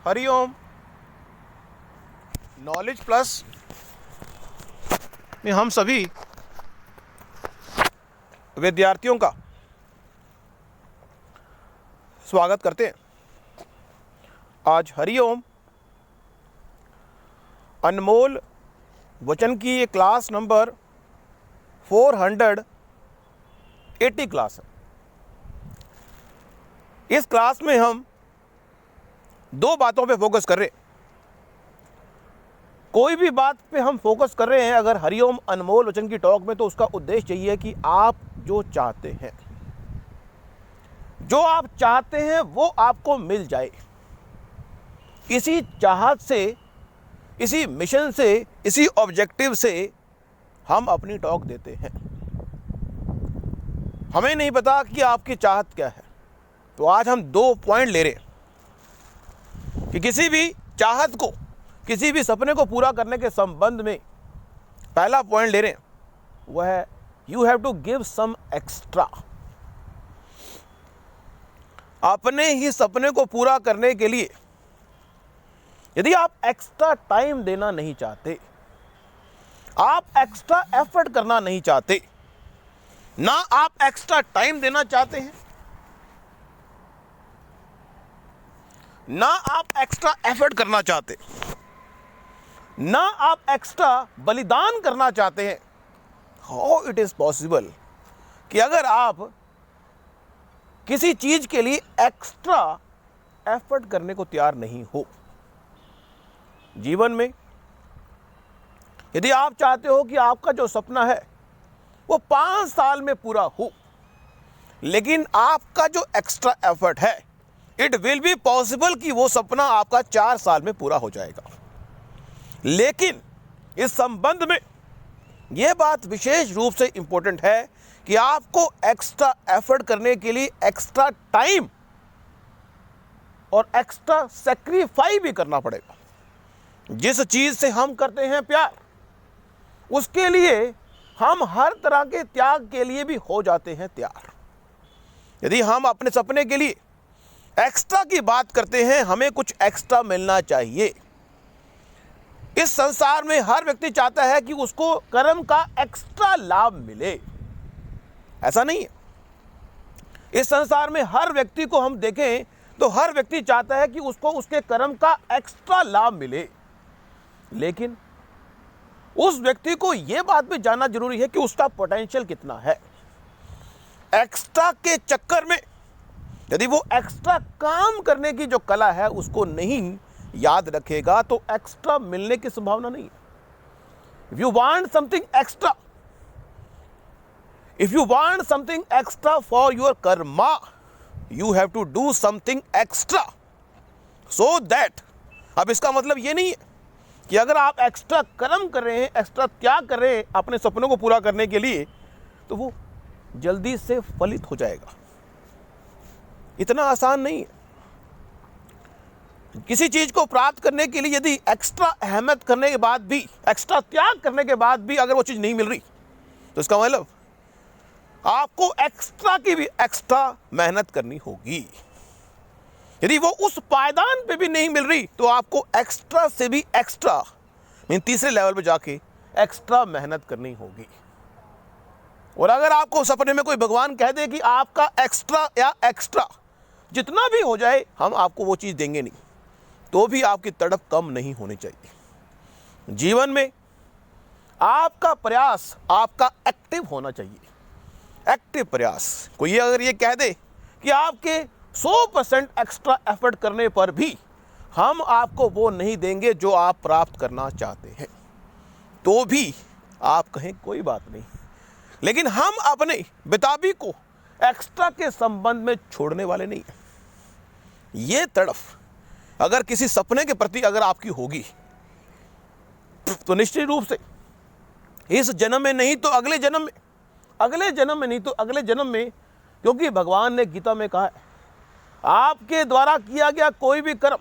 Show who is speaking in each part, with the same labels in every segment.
Speaker 1: Hariom. Knowledge plus में हम सभी विद्यार्थियों का स्वागत करते हैं। आज हरिओम अनमोल वचन की ये क्लास नंबर 480 क्लास है। इस क्लास में हम दो बातों पे फोकस कर रहे हैं। कोई भी बात पे हम फोकस कर रहे हैं अगर हरिओम अनमोल वचन की टॉक में, तो उसका उद्देश्य यही है कि आप जो चाहते हैं, जो आप चाहते हैं वो आपको मिल जाए। इसी चाहत से, इसी मिशन से, इसी ऑब्जेक्टिव से हम अपनी टॉक देते हैं। हमें नहीं पता कि आपकी चाहत क्या है, तो आज हम 2 पॉइंट ले रहे हैं कि किसी भी चाहत को, किसी भी सपने को पूरा करने के संबंध में पहला पॉइंट ले रहे हैं, वह है you have to give some extra. अपने ही सपने को पूरा करने के लिए यदि आप एक्स्ट्रा टाइम देना नहीं चाहते, आप एक्स्ट्रा एफर्ट करना नहीं चाहते, ना आप एक्स्ट्रा टाइम देना चाहते हैं, ना आप एक्स्ट्रा एफर्ट करना चाहते, ना आप एक्स्ट्रा बलिदान करना चाहते हैं, हाउ इट इज पॉसिबल कि अगर आप किसी चीज के लिए एक्स्ट्रा एफर्ट करने को तैयार नहीं हो। जीवन में यदि आप चाहते हो कि आपका जो सपना है वो 5 साल में पूरा हो, लेकिन आपका जो एक्स्ट्रा एफर्ट है, इट विल बी पॉसिबल कि वो सपना आपका 4 साल में पूरा हो जाएगा। लेकिन इस संबंध में यह बात विशेष रूप से इंपॉर्टेंट है कि आपको एक्स्ट्रा एफर्ट करने के लिए एक्स्ट्रा टाइम और एक्स्ट्रा सैक्रिफाइस भी करना पड़ेगा। जिस चीज से हम करते हैं प्यार, उसके लिए हम हर तरह के त्याग के लिए भी हो जाते हैं तैयार। यदि हम अपने सपने के लिए एक्स्ट्रा की बात करते हैं, हमें कुछ एक्स्ट्रा मिलना चाहिए। इस संसार में हर व्यक्ति चाहता है कि उसको कर्म का एक्स्ट्रा लाभ मिले। ऐसा नहीं है। इस संसार में हर व्यक्ति को हम देखें तो हर व्यक्ति चाहता है कि उसको उसके कर्म का एक्स्ट्रा लाभ मिले, लेकिन उस व्यक्ति को यह बात भी जानना जरूरी है कि उसका पोटेंशियल कितना है। एक्स्ट्रा के चक्कर में यदि वो एक्स्ट्रा काम करने की जो कला है उसको नहीं याद रखेगा, तो एक्स्ट्रा मिलने की संभावना नहीं है। If you want something extra, if you want something extra for your karma, you have to do something extra so that. अब इसका मतलब ये नहीं है कि अगर आप एक्स्ट्रा कर्म कर रहे हैं, एक्स्ट्रा त्याग कर रहे हैं अपने सपनों को पूरा करने के लिए, तो वो जल्दी से फलित हो जाएगा। इतना आसान नहीं है। किसी चीज को प्राप्त करने के लिए यदि एक्स्ट्रा अहमियत करने के बाद भी, एक्स्ट्रा त्याग करने के बाद भी अगर वो चीज नहीं मिल रही, तो इसका मतलब आपको एक्स्ट्रा की भी एक्स्ट्रा मेहनत करनी होगी। यदि वो उस पायदान पे भी नहीं मिल रही, तो आपको एक्स्ट्रा से भी एक्स्ट्रा, तीसरे लेवल पे जाके एक्स्ट्रा मेहनत करनी होगी। और अगर आपको सपने में कोई भगवान कह दे कि आपका एक्स्ट्रा या एक्स्ट्रा जितना भी हो जाए, हम आपको वो चीज देंगे नहीं, तो भी आपकी तड़प कम नहीं होनी चाहिए। जीवन में आपका प्रयास, आपका एक्टिव होना चाहिए। एक्टिव प्रयास। कोई अगर ये कह दे कि आपके 100% एक्स्ट्रा एफर्ट करने पर भी हम आपको वो नहीं देंगे जो आप प्राप्त करना चाहते हैं, तो भी आप कहें कोई बात नहीं। लेकिन हम अपने बिताबी को एक्स्ट्रा के संबंध में छोड़ने वाले नहीं हैं। ये तड़फ अगर किसी सपने के प्रति अगर आपकी होगी, तो निश्चित रूप से इस जन्म में नहीं तो अगले जन्म में, अगले जन्म में नहीं तो अगले जन्म में, क्योंकि भगवान ने गीता में कहा है, आपके द्वारा किया गया कोई भी कर्म,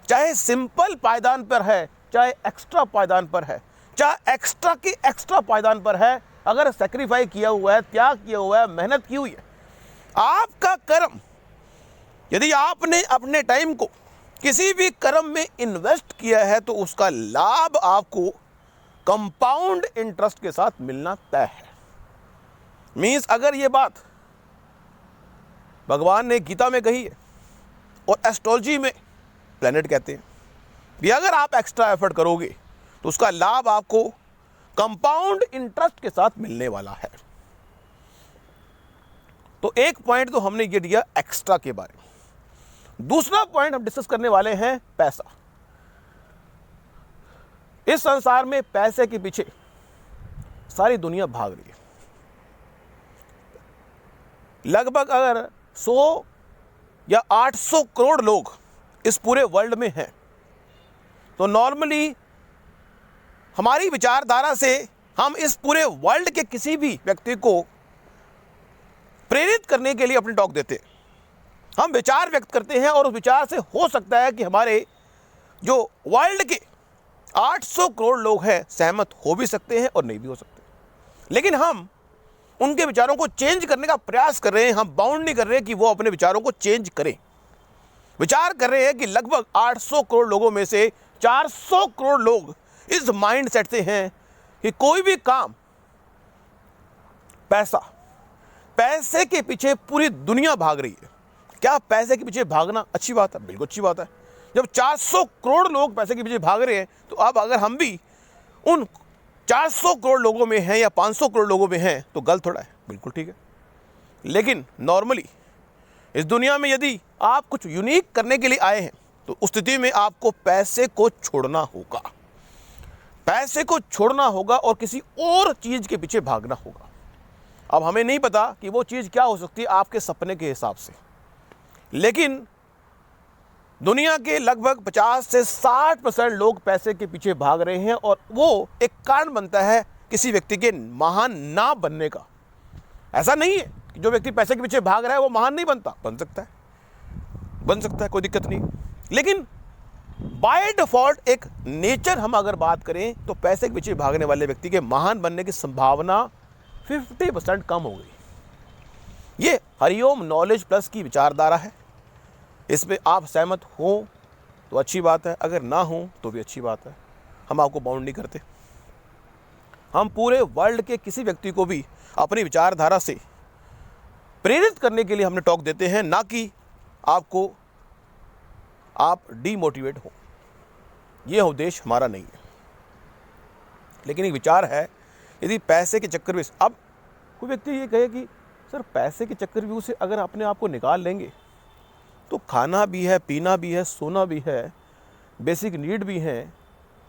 Speaker 1: चाहे सिंपल पायदान पर है, चाहे एक्स्ट्रा पायदान पर है, चाहे एक्स्ट्रा के एक्स्ट्रा पायदान पर है, अगर सेक्रीफाई किया हुआ है, त्याग किया हुआ है, मेहनत की हुई है, आपका कर्म, यदि आपने अपने टाइम को किसी भी कर्म में इन्वेस्ट किया है तो उसका लाभ आपको कंपाउंड इंटरेस्ट के साथ मिलना तय है। मीन्स अगर ये बात भगवान ने गीता में कही है और एस्ट्रोलॉजी में प्लैनेट कहते हैं कि अगर आप एक्स्ट्रा एफर्ट करोगे तो उसका लाभ आपको कंपाउंड इंटरेस्ट के साथ मिलने वाला है। तो एक पॉइंट तो हमने ये दिया एक्स्ट्रा के बारे में। दूसरा पॉइंट हम डिस्कस करने वाले हैं पैसा। इस संसार में पैसे के पीछे सारी दुनिया भाग रही है। लगभग अगर 100 या 800 करोड़ लोग इस पूरे वर्ल्ड में हैं तो नॉर्मली हमारी विचारधारा से हम इस पूरे वर्ल्ड के किसी भी व्यक्ति को प्रेरित करने के लिए अपनी टॉक देते हैं। हम विचार व्यक्त करते हैं और उस विचार से हो सकता है कि हमारे जो वर्ल्ड के 800 करोड़ लोग हैं सहमत हो भी सकते हैं और नहीं भी हो सकते, लेकिन हम उनके विचारों को चेंज करने का प्रयास कर रहे हैं। हम बाउंड नहीं कर रहे कि वो अपने विचारों को चेंज करें। विचार कर रहे हैं कि लगभग 800 करोड़ लोगों में से 400 करोड़ लोग इस माइंड सेट से हैं कि कोई भी काम पैसे के पीछे पूरी दुनिया भाग रही है। क्या पैसे के पीछे भागना अच्छी बात है? बिल्कुल अच्छी बात है। जब 400 करोड़ लोग पैसे के पीछे भाग रहे हैं तो अब अगर हम भी उन 400 करोड़ लोगों में हैं या 500 करोड़ लोगों में हैं तो गलत थोड़ा है? बिल्कुल ठीक है। लेकिन नॉर्मली इस दुनिया में यदि आप कुछ यूनिक करने के लिए आए हैं तो उस स्थिति में आपको पैसे को छोड़ना होगा। पैसे को छोड़ना होगा और किसी और चीज़ के पीछे भागना होगा। अब हमें नहीं पता कि वो चीज़ क्या हो सकती है आपके सपने के हिसाब से, लेकिन दुनिया के लगभग 50 से 60% लोग पैसे के पीछे भाग रहे हैं और वो एक कारण बनता है किसी व्यक्ति के महान ना बनने का। ऐसा नहीं है कि जो व्यक्ति पैसे के पीछे भाग रहा है वो महान नहीं बनता, बन सकता है, कोई दिक्कत नहीं। लेकिन बाय डिफॉल्ट एक नेचर हम अगर बात करें तो पैसे के पीछे भागने वाले व्यक्ति के महान बनने की संभावना 50% कम हो गई। ये हरिओम नॉलेज प्लस की विचारधारा है। इसमें आप सहमत हो तो अच्छी बात है, अगर ना हो तो भी अच्छी बात है। हम आपको बाउंड नहीं करते। हम पूरे वर्ल्ड के किसी व्यक्ति को भी अपनी विचारधारा से प्रेरित करने के लिए हमने टॉक देते हैं, ना कि आप डीमोटिवेट हो। यह उद्देश्य हमारा नहीं है। लेकिन एक विचार है, यदि पैसे के चक्कर में अब कोई व्यक्ति ये कहे कि सर पैसे के चक्कर में उसे अगर अपने आप को निकाल लेंगे तो खाना भी है, पीना भी है, सोना भी है, बेसिक नीड भी हैं,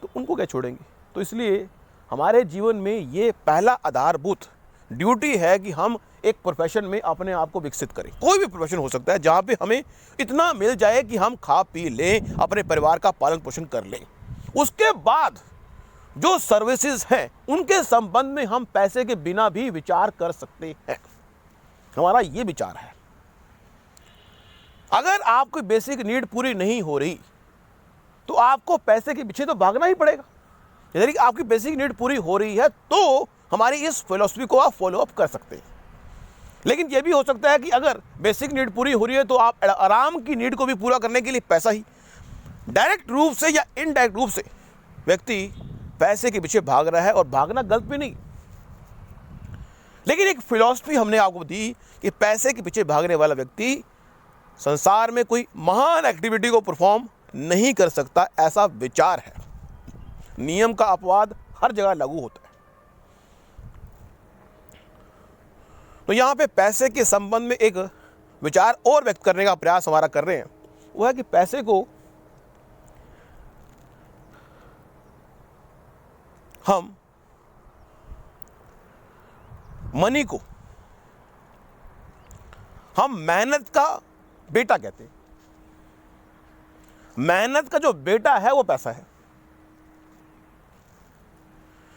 Speaker 1: तो उनको क्या छोड़ेंगे? तो इसलिए हमारे जीवन में ये पहला आधारभूत ड्यूटी है कि हम एक प्रोफेशन में अपने आप को विकसित करें। कोई भी प्रोफेशन हो सकता है जहाँ पे हमें इतना मिल जाए कि हम खा पी लें, अपने परिवार का पालन पोषण कर लें। उसके बाद जो सर्विसेज हैं उनके संबंध में हम पैसे के बिना भी विचार कर सकते हैं। हमारा ये विचार है। अगर आपकी बेसिक नीड पूरी नहीं हो रही तो आपको पैसे के पीछे तो भागना ही पड़ेगा। यदि आपकी बेसिक नीड पूरी हो रही है तो हमारी इस फिलॉसफी को आप फॉलो अप कर सकते हैं। लेकिन यह भी हो सकता है कि अगर बेसिक नीड पूरी हो रही है तो आप आराम की नीड को भी पूरा करने के लिए पैसा ही, डायरेक्ट रूप से या इनडायरेक्ट रूप से व्यक्ति पैसे के पीछे भाग रहा है। और भागना गलत भी नहीं, लेकिन एक फिलॉसफी हमने आपको दी कि पैसे के पीछे भागने वाला व्यक्ति संसार में कोई महान एक्टिविटी को परफॉर्म नहीं कर सकता, ऐसा विचार है। नियम का अपवाद हर जगह लागू होता है। तो यहां पे पैसे के संबंध में एक विचार और व्यक्त करने का प्रयास हमारा कर रहे हैं, वो है कि पैसे को हम मनी को हम मेहनत का बेटा कहते हैं। मेहनत का जो बेटा है वो पैसा है।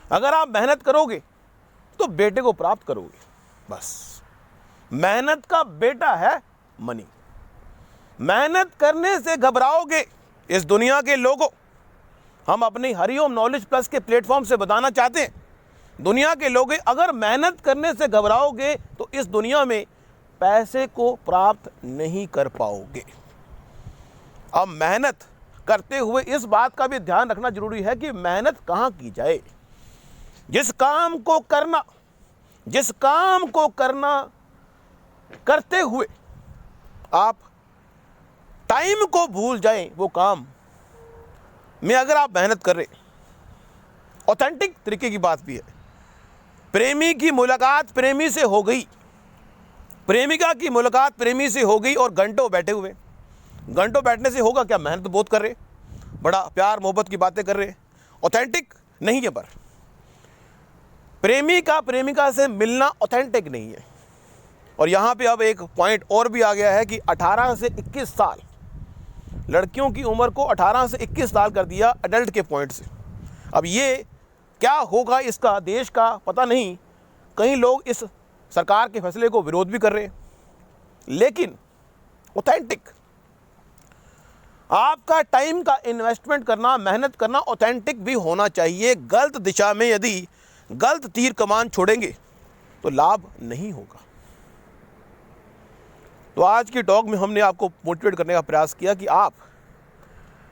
Speaker 1: अगर आप मेहनत करोगे तो बेटे को प्राप्त करोगे, बस। मेहनत का बेटा है मनी। मेहनत करने से घबराओगे इस दुनिया के लोगों। हम अपनी हरिओम नॉलेज प्लस के प्लेटफॉर्म से बताना चाहते हैं, दुनिया के लोग, अगर मेहनत करने से घबराओगे तो इस दुनिया में पैसे को प्राप्त नहीं कर पाओगे। अब मेहनत करते हुए इस बात का भी ध्यान रखना जरूरी है कि मेहनत कहाँ की जाए। जिस काम को करना करते हुए आप टाइम को भूल जाएं, वो काम में अगर आप मेहनत कर रहे, ऑथेंटिक तरीके की बात भी है। प्रेमी की मुलाकात प्रेमी से हो गई, प्रेमिका की मुलाकात प्रेमी से हो गई और घंटों बैठे हुए। घंटों बैठने से होगा क्या? मेहनत बहुत कर रहे, बड़ा प्यार मोहब्बत की बातें कर रहे, ऑथेंटिक नहीं है। पर प्रेमी का प्रेमिका से मिलना ऑथेंटिक नहीं है। और यहाँ पे अब एक पॉइंट और भी आ गया है कि 18 से 21 साल, लड़कियों की उम्र को 18 से 21 साल कर दिया एडल्ट के पॉइंट से। अब ये क्या होगा इसका देश का पता नहीं। कई लोग इस सरकार के फैसले को विरोध भी कर रहे हैं, लेकिन ऑथेंटिक आपका टाइम का इन्वेस्टमेंट करना, मेहनत करना ऑथेंटिक भी होना चाहिए। गलत दिशा में यदि गलत तीर कमान छोड़ेंगे तो लाभ नहीं होगा। तो आज की टॉक में हमने आपको मोटिवेट करने का प्रयास किया कि आप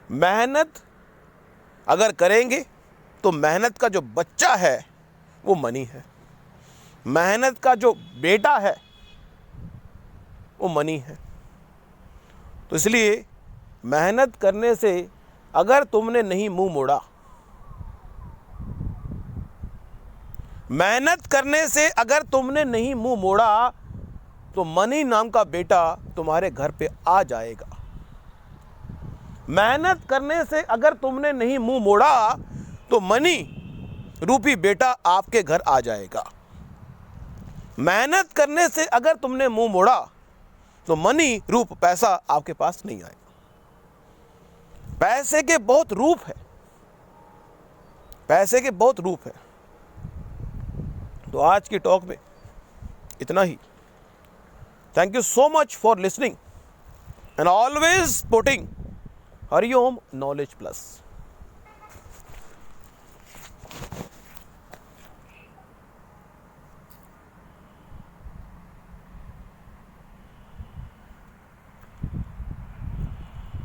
Speaker 1: मेहनत अगर करेंगे तो मेहनत का जो बच्चा है वो मनी है, मेहनत का जो बेटा है वो मनी है। तो इसलिए मेहनत करने से अगर तुमने नहीं मुंह मोड़ा, मेहनत करने से अगर तुमने नहीं मुंह मोड़ा तो मनी नाम का बेटा तुम्हारे घर पे आ जाएगा। मेहनत करने से अगर तुमने नहीं मुंह मोड़ा तो मनी रूपी बेटा आपके घर आ जाएगा। मेहनत करने से अगर तुमने मुंह मोड़ा तो मनी रूप पैसा आपके पास नहीं आएगा। पैसे के बहुत रूप है, पैसे के बहुत रूप है। तो आज की टॉक में इतना ही। Thank you so much for listening and always supporting Hariom knowledge plus.